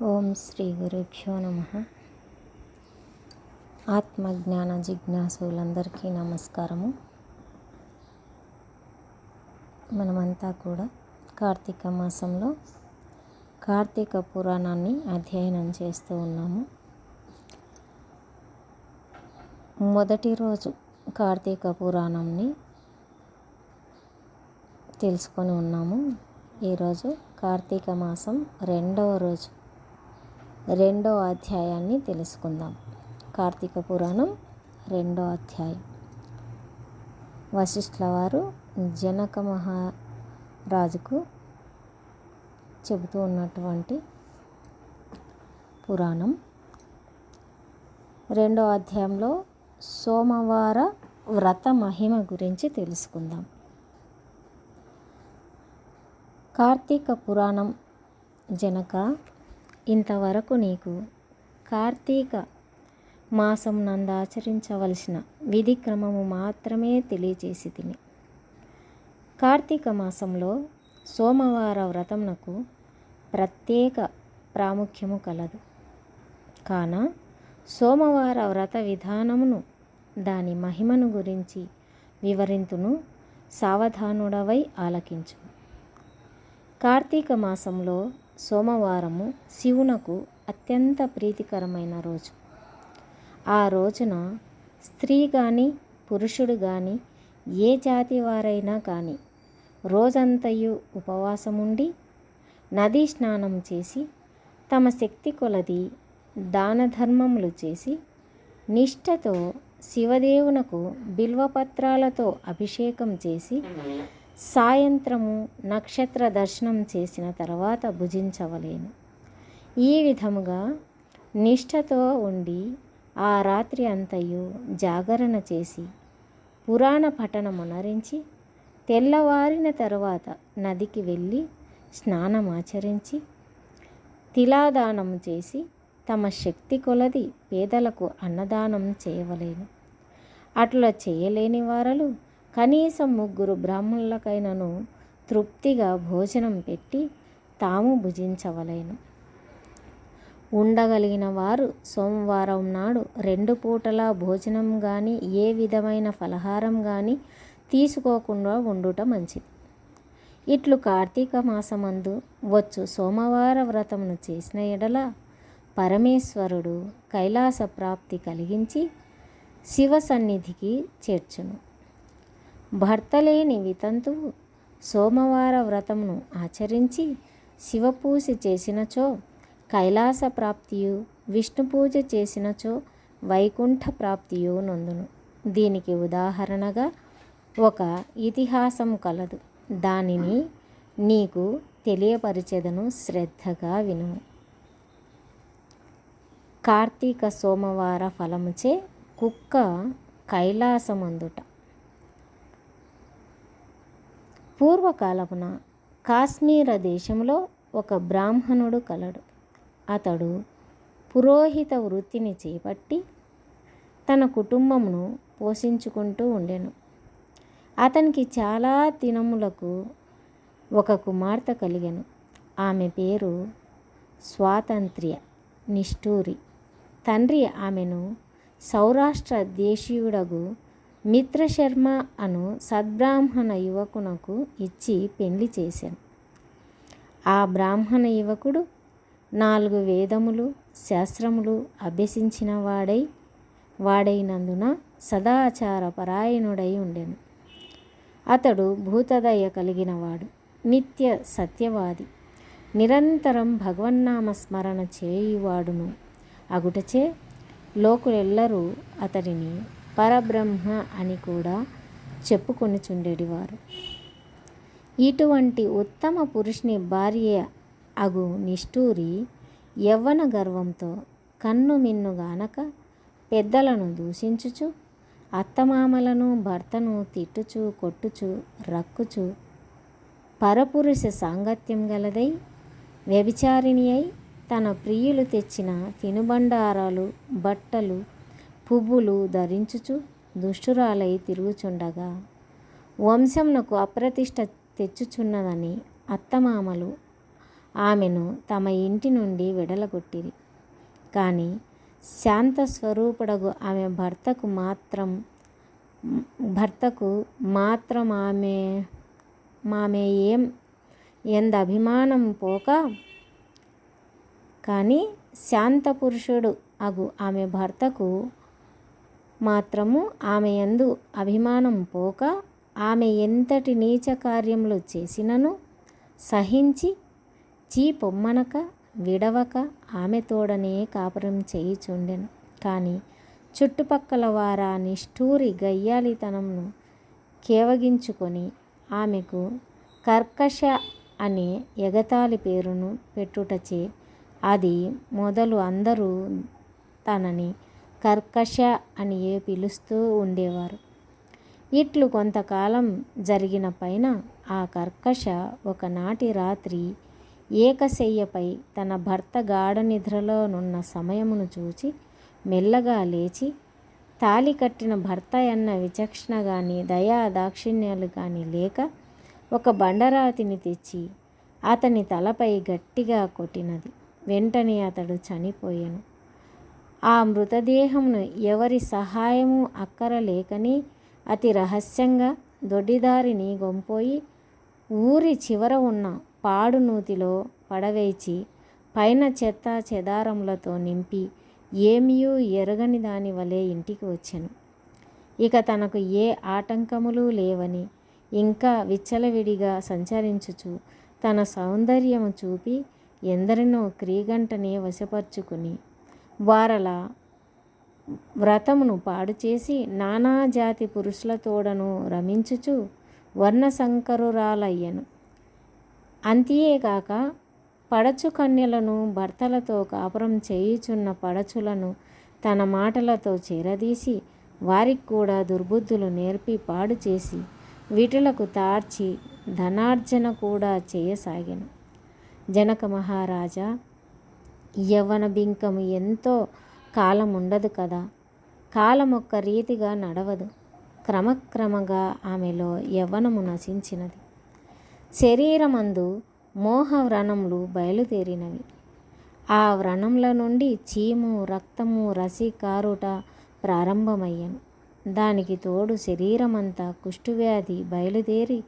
ఓం శ్రీ గురుభ్యో నమః. ఆత్మజ్ఞాన జిజ్ఞాసులందరికీ నమస్కారము. మనమంతా కూడా కార్తీక మాసంలో కార్తీక పురాణాన్ని అధ్యయనం చేస్తూ ఉన్నాము. మొదటి రోజు కార్తీక పురాణంని తెలుసుకొని ఉన్నాము. ఈరోజు కార్తీక మాసం రెండవ రోజు రెండవ అధ్యాయాన్ని తెలుసుకుందాం. కార్తీక పురాణం రెండో అధ్యాయం. వశిష్ఠుల వారు జనక మహారాజుకు చెబుతూ ఉన్నటువంటి పురాణం. రెండో అధ్యాయంలో సోమవార వ్రత మహిమ గురించి తెలుసుకుందాం. కార్తీక పురాణం జనక, ఇంతవరకు నీకు కార్తీక మాసం నందు ఆచరించవలసిన విధి క్రమము మాత్రమే తెలియజేసి తిని. కార్తీక మాసంలో సోమవార వ్రతమునకు ప్రత్యేక ప్రాముఖ్యము కలదు. కాన సోమవార వ్రత విధానమును, దాని మహిమను గురించి వివరింతును, సావధానుడవై ఆలకించు. కార్తీక మాసంలో సోమవారము శివునకు అత్యంత ప్రీతికరమైన రోజు. ఆ రోజున స్త్రీ కానీ పురుషుడు కానీ ఏ జాతి వారైనా కానీ రోజంతయు ఉపవాసముండి నదీ స్నానం చేసి తమ శక్తి కొలది దాన ధర్మములు చేసి నిష్ఠతో శివదేవునకు బిల్వపత్రాలతో అభిషేకం చేసి సాయంత్రము నక్షత్ర దర్శనం చేసిన తర్వాత భుజించవలేను. ఈ విధముగా నిష్ఠతో ఉండి ఆ రాత్రి అంతయు జాగరణ చేసి పురాణ పఠనమునరించి తెల్లవారిన తరువాత నదికి వెళ్ళి స్నానమాచరించి తిలాదానం చేసి తమ శక్తి కొలది పేదలకు అన్నదానం చేయవలేను. అట్లా చేయలేని వారలు కనీసం 3 బ్రాహ్మణులకైనను తృప్తిగా భోజనం పెట్టి తాము భుజించవలేను. ఉండగలిగిన వారు సోమవారం నాడు 2 పూటలా భోజనం కానీ ఏ విధమైన ఫలహారం కానీ తీసుకోకుండా ఉండుట మంచిది. ఇట్లు కార్తీక మాసమందు వచ్చు సోమవార వ్రతమును చేసిన ఎడల పరమేశ్వరుడు కైలాస ప్రాప్తి కలిగించి శివ సన్నిధికి చేర్చును. భర్తలేని వితంతువు సోమవార వ్రతమును ఆచరించి శివపూజ చేసినచో కైలాస ప్రాప్తియు, విష్ణు పూజ చేసినచో వైకుంఠ ప్రాప్తియు నొందును. దీనికి ఉదాహరణగా ఒక ఇతిహాసం కలదు. దానిని నీకు తెలియపరిచెదను, శ్రద్ధగా వినుము. కార్తీక సోమవార ఫలముచే కుక్క కైలాసమందుట. పూర్వకాలమున కాశ్మీర దేశంలో ఒక బ్రాహ్మణుడు కలడు. అతడు పురోహిత వృత్తిని చేపట్టి తన కుటుంబమును పోషించుకుంటూ ఉండెను. అతనికి చాలా దినములకు ఒక కుమార్తె కలిగెను. ఆమె పేరు స్వాతంత్ర్య నిష్ఠూరి. తండ్రి ఆమెను సౌరాష్ట్ర దేశీయుడగు మిత్రశర్మ అను సద్బ్రాహ్మణ యువకునకు ఇచ్చి పెళ్లి చేశాను. ఆ బ్రాహ్మణ యువకుడు 4 వేదములు శాస్త్రములు అభ్యసించిన వాడైనందున సదాచార పరాయణుడై ఉండెను. అతడు భూతదయ కలిగినవాడు, నిత్య సత్యవాది, నిరంతరం భగవన్నామ స్మరణ చేయువాడును అగుటచే లోకులెల్లరూ అతడిని పరబ్రహ్మ అని కూడా చెప్పుకొనిచుండేవారు. ఇటువంటి ఉత్తమ పురుషుని భార్య అగు నిష్ఠూరి యవ్వన గర్వంతో కన్ను మిన్నుగానక పెద్దలను దూషించుచు, అత్తమామలను భర్తను తిట్టుచు కొట్టుచు రక్కుచు, పరపురుష సాంగత్యం గలదై వ్యభిచారిణి అయి తన ప్రియులు తెచ్చిన తినుబండారాలు, బట్టలు, పువ్వులు ధరించుచు దుష్టురాలై తిరుగుచుండగా వంశమునకు అప్రతిష్ట తెచ్చుచున్నదని అత్తమామలు ఆమెను తమ ఇంటి నుండి వెడలగొట్టిరి. కానీ శాంత స్వరూపుడగు ఆమె భర్తకు మాత్రం ఆమె ఎంద అభిమానం పోక, కానీ శాంత పురుషుడు అగు ఆమె భర్తకు మాత్రము ఆమె యందు అభిమానం పోక, ఆమె ఎంతటి నీచ కార్యములు చేసినను సహించి పొమ్మనక విడవక ఆమె తోడనే కాపురం చేయుచుండెను. కానీ చుట్టుపక్కల వారా నిష్ఠూరి గయ్యాలితనంను కేవగించుకొని ఆమెకు కర్కశ అనే ఎగతాళి పేరును పెట్టుటచే అది మొదలు అందరూ తనని కర్కశ అని పిలుస్తూ ఉండేవారు. ఇట్లు కొంతకాలం జరిగిన పైన ఆ కర్కశ ఒకనాటి రాత్రి ఏకశయ్యపై తన భర్త గాఢ నిద్రలోనున్న సమయమును చూచి మెల్లగా లేచి, తాళి కట్టిన భర్త అన్న విచక్షణ కానీ దయా దాక్షిణ్యాలు కానీ లేక ఒక బండరాతిని తెచ్చి అతని తలపై గట్టిగా కొట్టినది. వెంటనే అతడు చనిపోయాను. ఆ మృతదేహమును ఎవరి సహాయము అక్కరలేకని అతి రహస్యంగా దొడ్డిదారిని గొంపోయి ఊరి చివర ఉన్న పాడు నూతిలో పడవేచి పైన చెత్త చెదారములతో నింపి ఏమియూ ఎరగని దాని వలె ఇంటికి వచ్చెను. ఇక తనకు ఏ ఆటంకములు లేవని ఇంకా విచ్చలవిడిగా సంచరించుచు తన సౌందర్యము చూపి ఎందరినో క్రీగంటనే వశపరుచుకుని వారల వ్రతమును పాడుచేసి నానాజాతి పురుషులతోడను రమించుచు వర్ణశంకరురాలయ్యను. అంతియేగాక పడచు కన్యలను భర్తలతో కాపురం చేయుచున్న పడచులను తన మాటలతో చేరదీసి వారికి కూడా దుర్బుద్ధులు నేర్పి పాడు చేసి వీటులకు తార్చి ధనార్జన కూడా చేయసాగాను. జనక మహారాజా, యవ్వన బింకము ఎంతో కాలం ఉండదు కదా. కాలం ఒక్క రీతిగా నడవదు. క్రమక్రమంగా ఆమెలో యవ్వనము నశించినది. శరీరమందు మోహ వ్రణములు బయలుదేరినవి. ఆ వ్రణముల నుండి చీము, రక్తము, రసి కారుట ప్రారంభమయ్యను. దానికి తోడు శరీరమంతా కుష్ఠువ్యాధి బయలుదేరి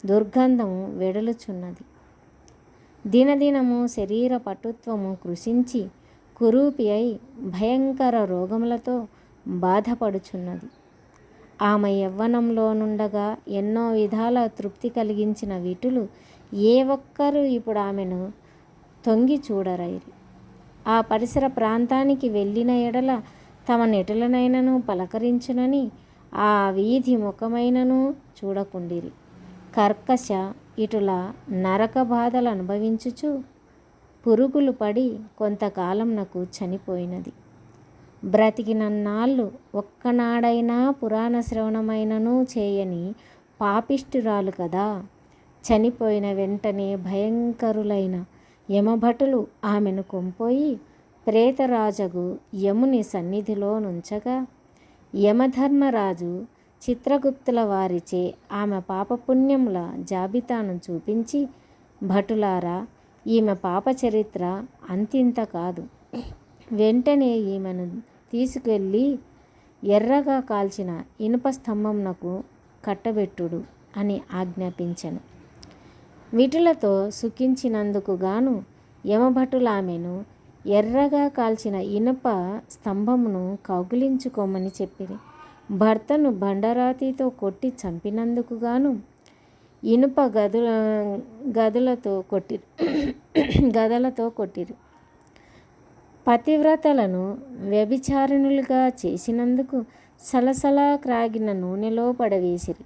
దుర్గంధము వెడలుచున్నది. దినదినము శరీర పటుత్వము కృషించి కురూపి అయి భయంకర రోగములతో బాధపడుచున్నది. ఆమె యవ్వనంలో నుండగా ఎన్నో విధాల తృప్తి కలిగించిన వీటులు ఏ ఒక్కరూ ఇప్పుడు ఆమెను తొంగి చూడరైరి. ఆ పరిసర ప్రాంతానికి వెళ్ళిన ఎడల తమ నెటులనైనను పలకరించునని ఆ వీధి ముఖమైనను చూడకుండిరి. కర్కశ ఇటుల నరక బాధలు అనుభవించుచు పురుగులు పడి కొంతకాలంనకు చనిపోయినది. బ్రతికినన్నాళ్ళు ఒక్కనాడైనా పురాణ శ్రవణమైనను చేయని పాపిష్టురాలు కదా. చనిపోయిన వెంటనే భయంకరులైన యమభటులు ఆమెను కొంపోయి ప్రేతరాజగు యముని సన్నిధిలో నుంచగా యమధర్మరాజు చిత్రగుప్తుల వారిచే ఆమె పాపపుణ్యముల జాబితాను చూపించి, భటులారా, ఈమె పాప చరిత్ర అంతింత కాదు. వెంటనే ఈమెను తీసుకెళ్ళి ఎర్రగా కాల్చిన ఇనుప స్తంభంనకు కట్టబెట్టుడు అని ఆజ్ఞాపించెను. విటులతో సుఖించినందుకు గాను యమభటులామెను ఎర్రగా కాల్చిన ఇనుప స్తంభమును కౌగిలించుకోమని చెప్పిరి. భర్తను బండరాతితో కొట్టి చంపినందుకు గాను ఇనుప గదలతో కొట్టిరి. పతివ్రతలను వ్యభిచారిణులుగా చేసినందుకు సలసలా క్రాగిన నూనెలో పడవేసిరి.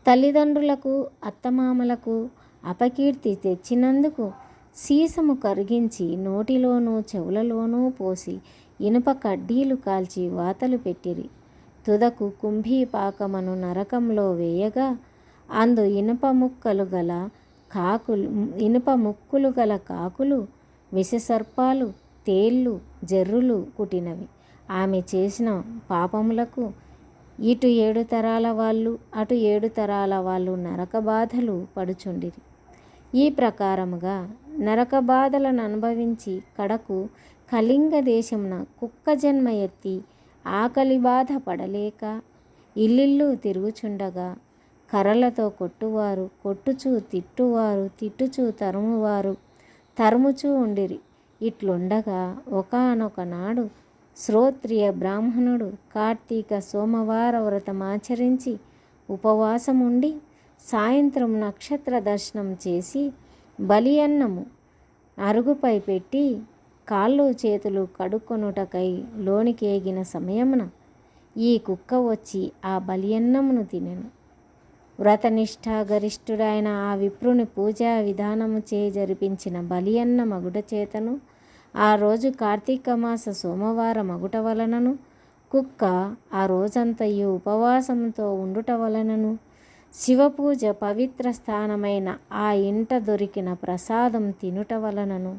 తల్లిదండ్రులకు అత్తమామలకు అపకీర్తి తెచ్చినందుకు సీసము కరిగించి నోటిలోనూ చెవులలోనూ పోసి ఇనుప కడ్డీలు కాల్చి వాతలు పెట్టిరి. తుదకు కుంభీపాకమను నరకంలో వేయగా అందు ఇనుప ముక్కులు గల కాకులు, విషసర్పాలు, తేళ్ళు, జర్రులు కుట్టినవి. ఆమె చేసిన పాపములకు ఇటు 7 తరాల వాళ్ళు అటు 7 తరాల వాళ్ళు నరక బాధలు పడుచుండిరి. ఈ ప్రకారముగా నరక బాధలను అనుభవించి కడకు కళింగ దేశమున కుక్క జన్మ ఎత్తి ఆకలి బాధ పడలేక ఇల్లిల్లు తిరుగుచుండగా కర్రలతో కొట్టువారు కొట్టుచూ తిట్టువారు తిట్టుచూ తరుమువారు తరుముచూ ఉండిరి. ఇట్లుండగా ఒకానొక నాడు శ్రోత్రియ బ్రాహ్మణుడు కార్తీక సోమవార వ్రతమాచరించి ఉపవాసముండి సాయంత్రం నక్షత్ర దర్శనం చేసి బలి అన్నము అరుగుపై పెట్టి కాళ్ళు చేతులు కడుక్కొనుటకై లోనికేగిన సమయమున ఈ కుక్క వచ్చి ఆ బలి అన్నమును తినెను. వ్రతనిష్ఠా గరిష్ఠుడైన ఆ విప్రుని పూజా విధానము చే జరిపించిన బలి అన్న మగుట చేతను ఆ రోజు కార్తీక మాస సోమవార మగుట వలనను కుక్క ఆ రోజంతయు ఉపవాసంతో ఉండుట వలనను శివపూజ పవిత్ర స్థానమైన ఆ ఇంట దొరికిన ప్రసాదం తినుట వలనను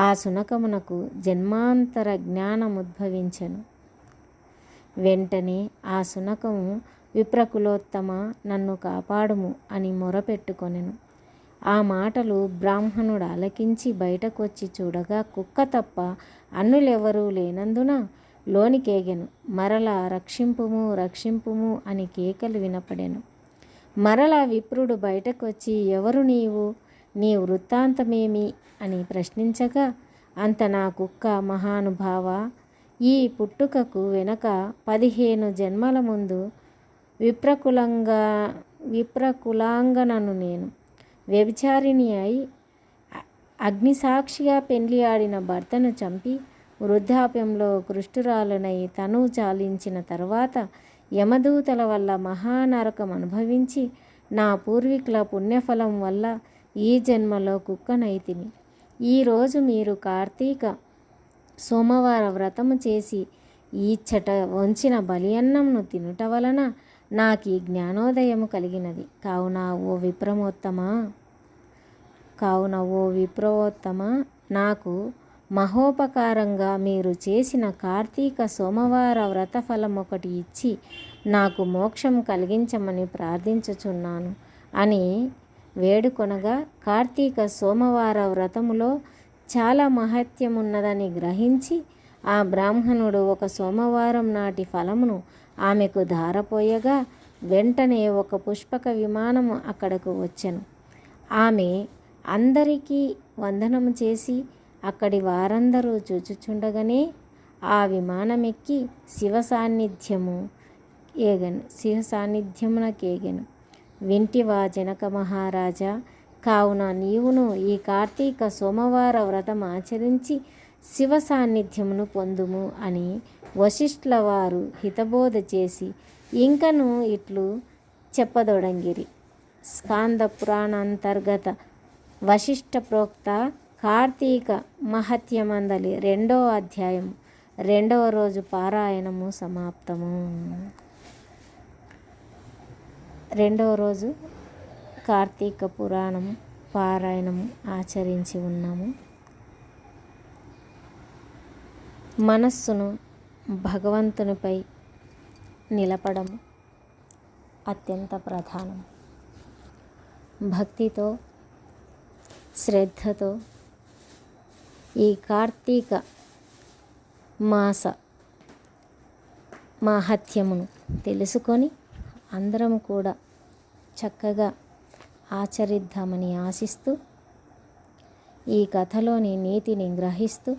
ఆ శునకమునకు జన్మాంతర జ్ఞానముద్భవించెను. వెంటనే ఆ శునకము విప్రకులోత్తమ నన్ను కాపాడుము అని మొరపెట్టుకొనెను. ఆ మాటలు బ్రాహ్మణుడు ఆలకించి బయటకు వచ్చి చూడగా కుక్క తప్ప అన్నులెవరూ లేనందున లోనికేగెను. మరలా రక్షింపుము రక్షింపుము అని కేకలు వినపడెను. మరలా విప్రుడు బయటకు వచ్చి ఎవరు నీవు, నీ వృత్తాంతమేమి అని ప్రశ్నించగా అంత నా కుక్క మహానుభావ, ఈ పుట్టుకకు వెనక 15 జన్మల ముందు విప్రకులాంగనను నేను వ్యభిచారిణి అయి అగ్నిసాక్షిగా పెండ్లి ఆడిన భర్తను చంపి వృద్ధాప్యంలో కృష్టురాలనై తను చాలించిన తర్వాత యమదూతల వల్ల మహానరకం అనుభవించి నా పూర్వీకుల పుణ్యఫలం వల్ల ఈ జన్మలో కుక్కనైతిని. ఈరోజు మీరు కార్తీక సోమవార వ్రతము చేసి ఈచ్చట వంచిన బలి అన్నంను తినుట వలన నాకు ఈ జ్ఞానోదయము కలిగినది. కావున ఓ విప్రవోత్తమ నాకు మహోపకారంగా మీరు చేసిన కార్తీక సోమవార వ్రత ఫలం ఒకటి ఇచ్చి నాకు మోక్షం కలిగించమని ప్రార్థించుచున్నాను అని వేడుకొనగా కార్తీక సోమవార వ్రతములో చాలా మహత్యమున్నదని గ్రహించి ఆ బ్రాహ్మణుడు ఒక సోమవారం నాటి ఫలమును ఆమెకు ధారపోయగా వెంటనే ఒక పుష్పక విమానము అక్కడకు వచ్చెను. ఆమె అందరికీ వందనము చేసి అక్కడి వారందరూ చూచుచుండగానే ఆ విమానమెక్కి శివ సాన్నిధ్యమునకేగెను. వింటివా జనక మహారాజా, కావున నీవును ఈ కార్తీక సోమవార వ్రతం ఆచరించి శివ సాన్నిధ్యమును పొందుము అని వశిష్ఠుల వారు హితబోధ చేసి ఇంకను ఇట్లు చెప్పదొడంగిరి. స్కాంద పురాణాంతర్గత వశిష్ఠ ప్రోక్త కార్తీక మహత్యమందలి 2వ అధ్యాయము 2వ రోజు పారాయణము సమాప్తము. 2వ రోజు కార్తీక పురాణము పారాయణము ఆచరించి ఉన్నాము. మనస్సును భగవంతునిపై నిలపడము అత్యంత ప్రధానం. భక్తితో శ్రద్ధతో ఈ కార్తీక మాస మాహాత్మ్యమును తెలుసుకొని అందరం కూడా చక్కగా ఆచరిద్దామని ఆశిస్తూ ఈ కథలోని నీతిని గ్రహిస్తూ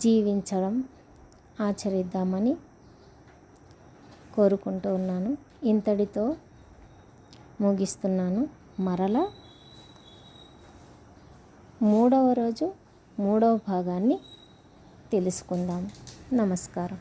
జీవించడం ఆచరిద్దామని కోరుకుంటూ ఉన్నాను. ఇంతటితో ముగిస్తున్నాను. మరలా 3వ రోజు 3వ భాగాన్ని తెలుసుకుందాం. నమస్కారం.